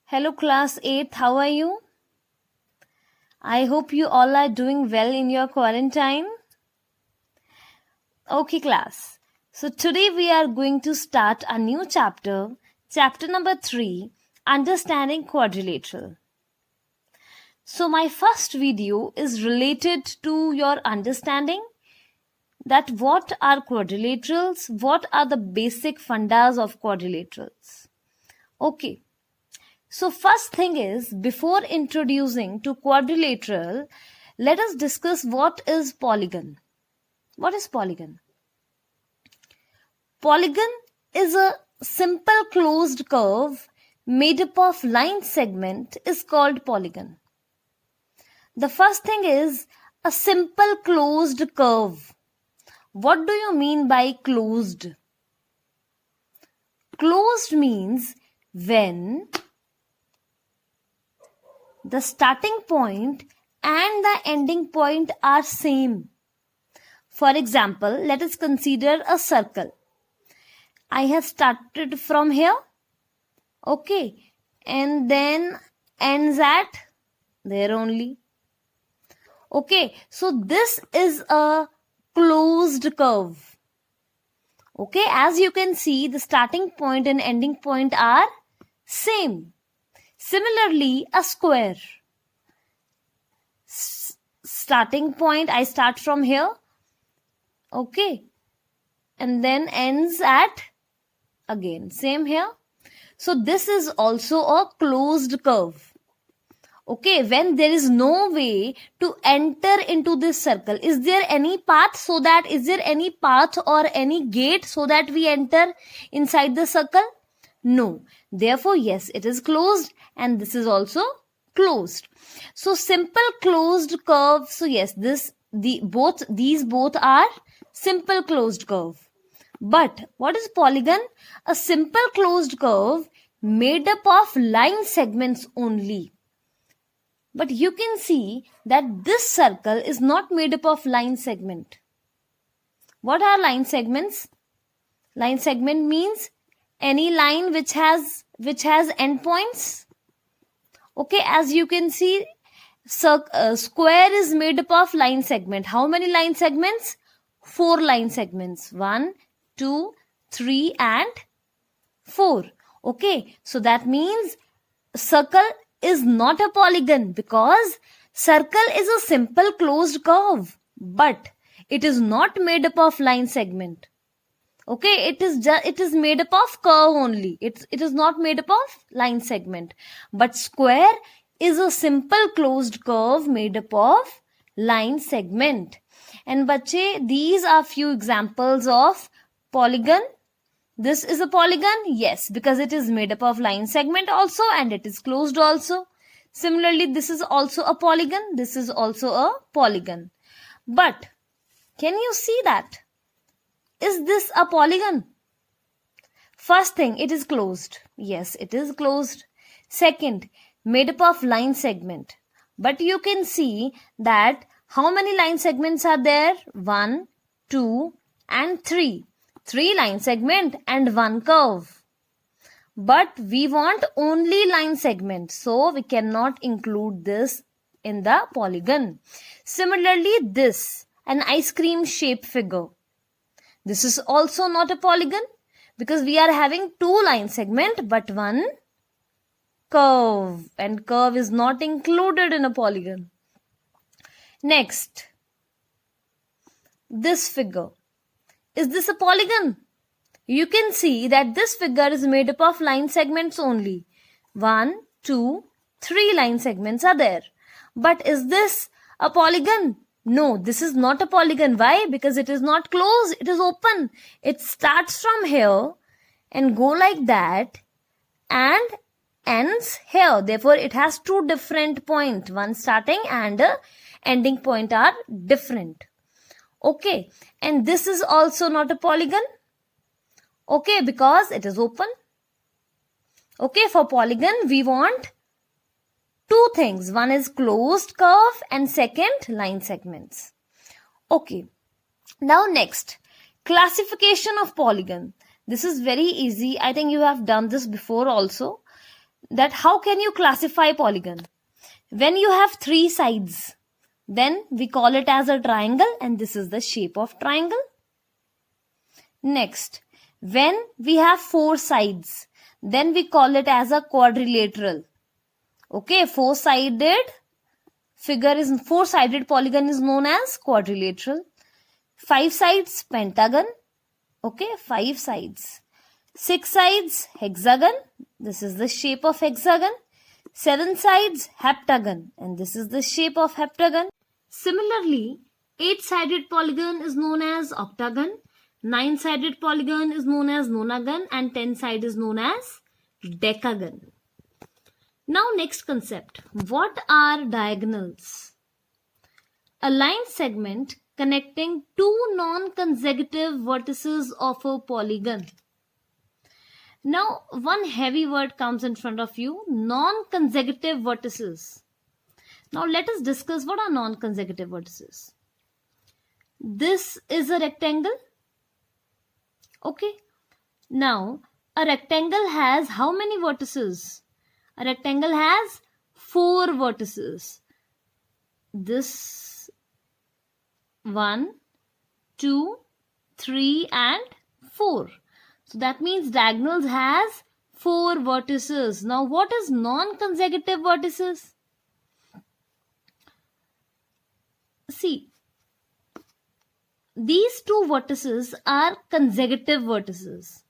Hello, class 8th. How are you? I hope you all are doing well in your quarantine. Okay, class. So today we are going to start a new chapter, chapter number 3, Understanding Quadrilateral. So my first video is related to your understanding that what are quadrilaterals, what are the basic fundas of quadrilaterals. Okay. So first thing is, before introducing to quadrilateral, let us discuss what is polygon. What is polygon? Polygon is a simple closed curve made up of line segment is called polygon. The first thing is a simple closed curve. What do you mean by closed? Closed means when the starting point and the ending point are same. For example, let us consider a circle. I have started from here, okay, and then ends at there only. Okay, so this is a closed curve. Okay, as you can see, the starting point and ending point are same. Similarly, a square. Starting point, I start from here. Okay. And then ends at again. Same here. So this is also a closed curve. Okay. When there is no way to enter into this circle, is there any path or any gate so that we enter inside the circle? No. Therefore, yes, it is closed and this is also closed. So simple closed curve. So yes, these both are simple closed curve. But what is polygon? A simple closed curve made up of line segments only. But you can see that this circle is not made up of line segment. What are line segments? Line segment means any line which has endpoints. Okay, as you can see, square is made up of line segment. How many line segments? 4 line segments. 1, 2, 3 and 4. Okay, so that means circle is not a polygon because circle is a simple closed curve, but it is not made up of line segment. Okay, it is made up of curve only. It is not made up of line segment. But square is a simple closed curve made up of line segment. And bache, these are few examples of polygon. This is a polygon, yes, because it is made up of line segment also and it is closed also. Similarly, this is also a polygon. This is also a polygon. But can you see that? Is this a polygon? First thing, it is closed. Yes, it is closed. Second, made up of line segment. But you can see that how many line segments are there? 1, 2 and 3. 3 line segment and 1 curve. But we want only line segment. So we cannot include this in the polygon. Similarly, this, an ice cream shape figure. This is also not a polygon because we are having 2 line segment but 1 curve, and curve is not included in a polygon. Next, this figure. Is this a polygon? You can see that this figure is made up of line segments only. 1, 2, 3 line segments are there. But is this a polygon? No, this is not a polygon. Why? Because it is not closed. It is open. It starts from here and go like that and ends here. Therefore, it has 2 different points. One starting and ending point are different. Okay. And this is also not a polygon. Okay, because it is open. Okay, for polygon, we want 2 things. One is closed curve and second line segments. Okay. Now next, classification of polygon. This is very easy. I think you have done this before also. that how can you classify polygon? When you have three sides, then we call it as a triangle, and this is the shape of triangle. Next, when we have four sides, then we call it as a quadrilateral. Okay, four-sided polygon is known as quadrilateral. 5 sides, pentagon. Okay, 5 sides. 6 sides, hexagon. This is the shape of hexagon. 7 sides, heptagon, and this is the shape of heptagon. Similarly, 8-sided polygon is known as octagon. 9-sided polygon is known as nonagon, and 10-sided is known as decagon. Now next concept. What are diagonals? A line segment connecting two non-consecutive vertices of a polygon. Now one heavy word comes in front of you, non-consecutive vertices. Now let us discuss what are non-consecutive vertices. This is a rectangle. Okay. Now a rectangle has how many vertices? A rectangle has 4 vertices. This 1, 2, 3 and 4. So that means diagonals has 4 vertices. Now what is non-consecutive vertices? See, these 2 vertices are consecutive vertices.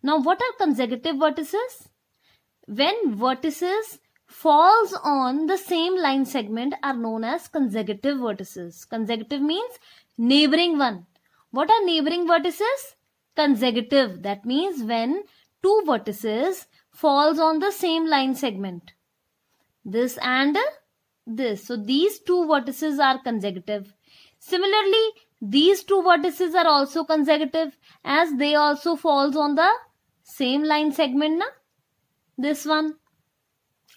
Now what are consecutive vertices? When vertices falls on the same line segment are known as consecutive vertices. Consecutive means neighboring one. What are neighboring vertices? Consecutive. That means when 2 vertices falls on the same line segment. This and this. So these 2 vertices are consecutive. Similarly, these 2 vertices are also consecutive as they also falls on the same line segment. Na? This one.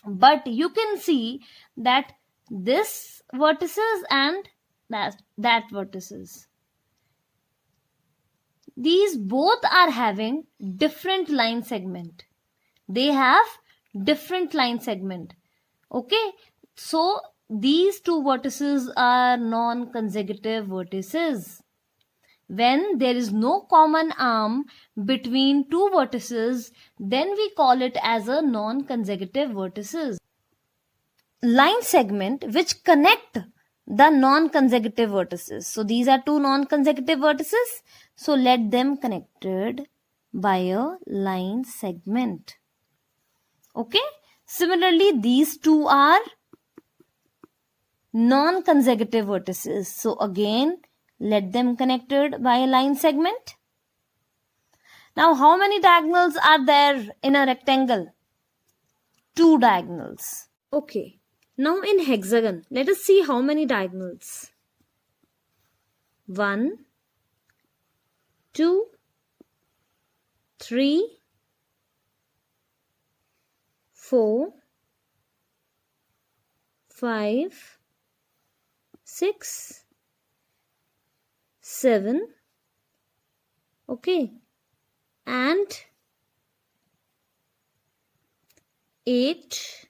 But you can see that this vertices and that vertices. These both are having different line segment. They have different line segment. Okay. So these 2 vertices are non-consecutive vertices. When there is no common arm between 2 vertices, then we call it as a non-consecutive vertices. Line segment which connect the non-consecutive vertices. So these are 2 non-consecutive vertices. So let them connected by a line segment. Okay. Similarly, these 2 are non-consecutive vertices. So again, let them connected by a line segment. Now, how many diagonals are there in a rectangle? 2 diagonals. Okay. Now in hexagon, let us see how many diagonals. 1, 2, 3, 4, 5, 6, 7, okay, and 8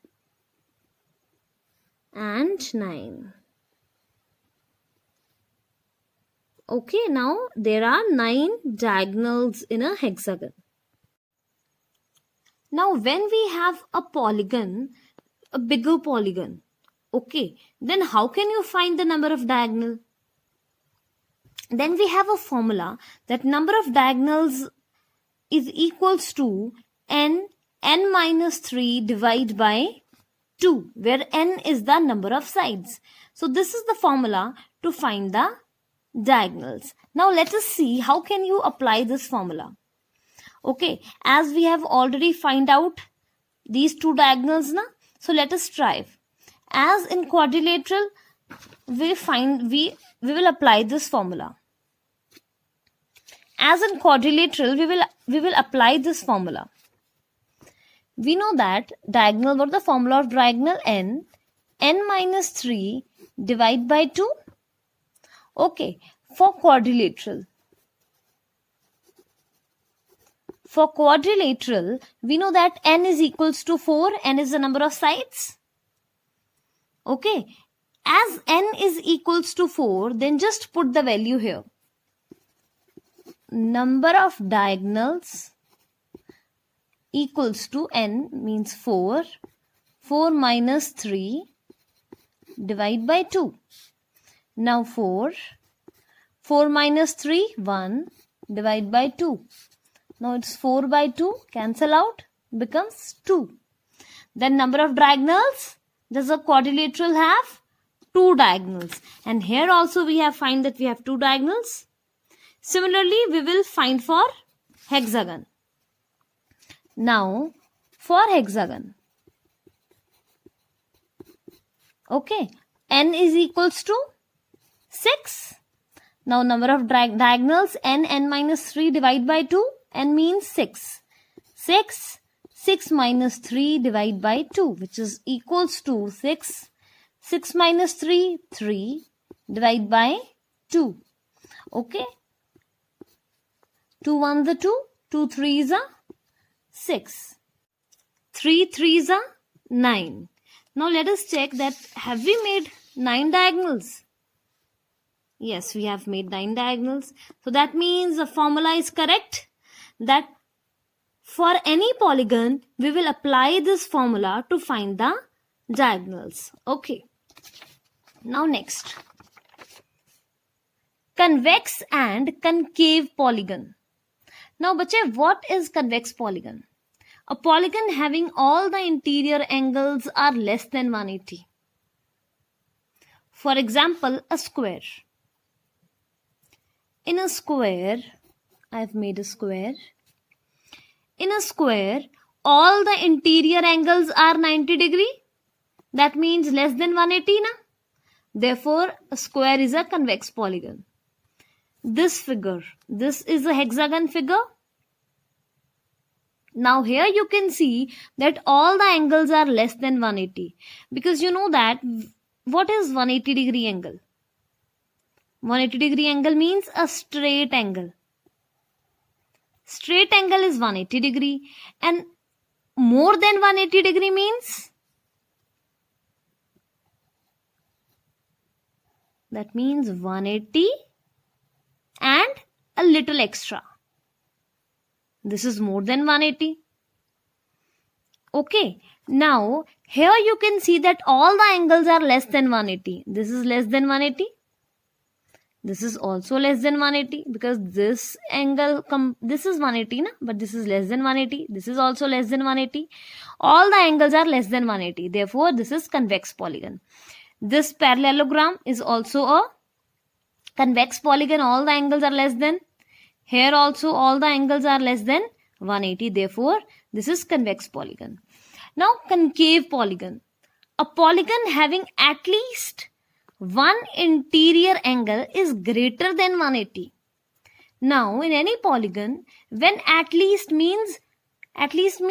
and 9. Okay, now there are 9 diagonals in a hexagon. Now when we have a polygon, a bigger polygon, okay, then how can you find the number of diagonal? Then we have a formula that number of diagonals is equals to n minus 3 divided by 2, where n is the number of sides. So this is the formula to find the diagonals. Now let us see how can you apply this formula. Okay, as we have already find out these 2 diagonals, na? So let us try. As in quadrilateral, we will apply this formula. As in quadrilateral, we will apply this formula. We know that diagonal, what the formula of diagonal? n minus 3 divided by 2. Okay, for quadrilateral. For quadrilateral, we know that n is equals to 4. N is the number of sides. Okay. As n is equals to 4, then just put the value here. Number of diagonals equals to n means 4. 4 minus 3 divide by 2. Now 4. 4 minus 3, 1 divide by 2. Now it's 4 by 2, cancel out, becomes 2. Then number of diagonals, does a quadrilateral have? 2 diagonals. And here also we have find that we have 2 diagonals. Similarly, we will find for hexagon. Now, for hexagon, okay, n is equals to 6. Now, number of diagonals, n minus 3 divide by 2, n means 6. 6 minus 3 divide by 2, which is equals to 6. 6 minus 3, 3 divide by 2. Okay. 2 1s are 2, 2 3s are 6. 3 3s are 9. Now let us check that have we made 9 diagonals? Yes, we have made 9 diagonals. So that means the formula is correct, that for any polygon, we will apply this formula to find the diagonals. Okay. Now next. Convex and concave polygon. Now, bache, what is convex polygon? A polygon having all the interior angles are less than 180. For example, a square. In a square, I have made a square. In a square, all the interior angles are 90 degree. That means less than 180, na? Therefore, a square is a convex polygon. This figure, this is a hexagon figure. Now here you can see that all the angles are less than 180. Because you know that, what is 180 degree angle? 180 degree angle means a straight angle. Straight angle is 180 degree. And more than 180 degree means? That means 180 and a little extra. This is more than 180. Okay. Now, here you can see that all the angles are less than 180. This is less than 180. This is also less than 180 because this angle, this is 180, na? But this is less than 180. This is also less than 180. All the angles are less than 180. Therefore, this is convex polygon. This parallelogram is also a convex polygon. All the angles are less than. Here also all the angles are less than 180. Therefore, this is convex polygon. Now, concave polygon. A polygon having at least one interior angle is greater than 180. Now, in any polygon, when at least means at least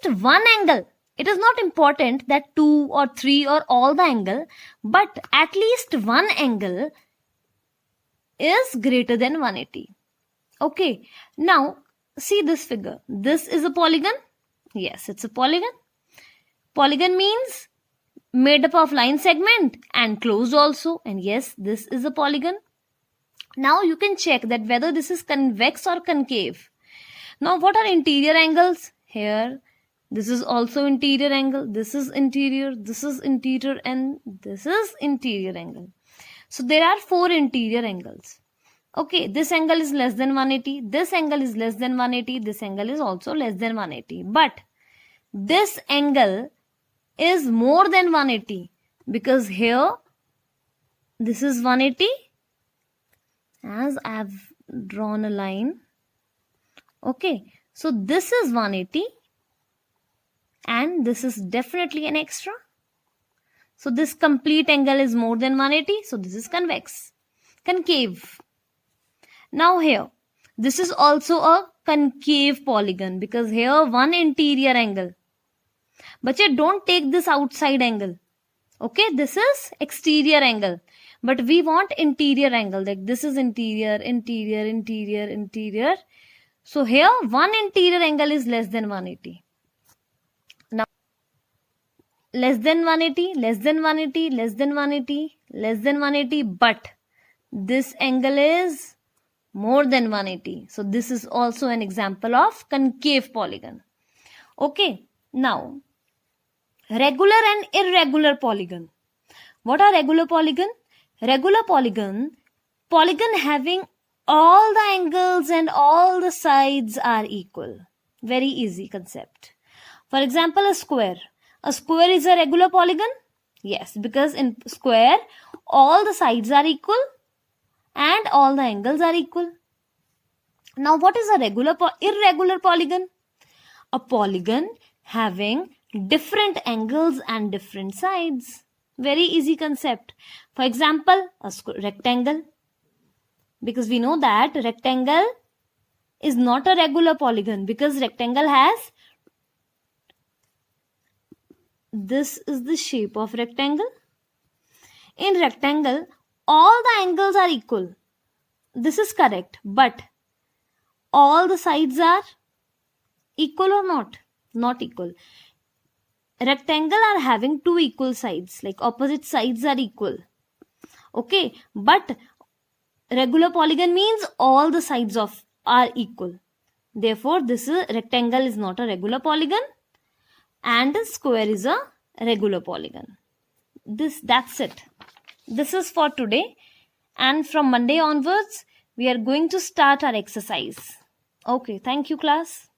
one angle. It is not important that 2 or 3 or all the angle, but at least one angle is greater than 180. Okay. Now, see this figure. This is a polygon. Yes, it's a polygon. Polygon means made up of line segment and closed also. And yes, this is a polygon. Now, you can check that whether this is convex or concave. Now, what are interior angles? Here, this is also interior angle. This is interior, and this is interior angle. So, there are 4 interior angles. Okay, this angle is less than 180. This angle is less than 180. This angle is also less than 180. But this angle is more than 180 because here, this is 180. As I have drawn a line. Okay, so this is 180. And this is definitely an extra. So this complete angle is more than 180. So this is convex. Concave. Now here, this is also a concave polygon because here one interior angle. But you don't take this outside angle. Okay, this is exterior angle. But we want interior angle. Like this is interior. So here one interior angle is less than 180. Now less than 180, less than 180, less than 180, less than 180, but this angle is more than 180. So this is also an example of concave polygon. Okay, now regular and irregular polygon. What are regular polygon? Regular polygon having all the angles and all the sides are equal. Very easy concept. For example, a square. A square is a regular polygon? Yes, because in square, all the sides are equal and all the angles are equal. Now, what is a irregular polygon? A polygon having different angles and different sides. Very easy concept. For example, a rectangle. Because we know that rectangle is not a regular polygon, because rectangle has, this is the shape of rectangle. In rectangle, all the angles are equal. This is correct, but all the sides are equal or not? Not equal. Rectangle are having two equal sides, like opposite sides are equal. Okay, but regular polygon means all the sides are equal. Therefore, this rectangle is not a regular polygon and a square is a regular polygon. That's it. This is for today, and from Monday onwards we are going to start our exercise. Okay, thank you class.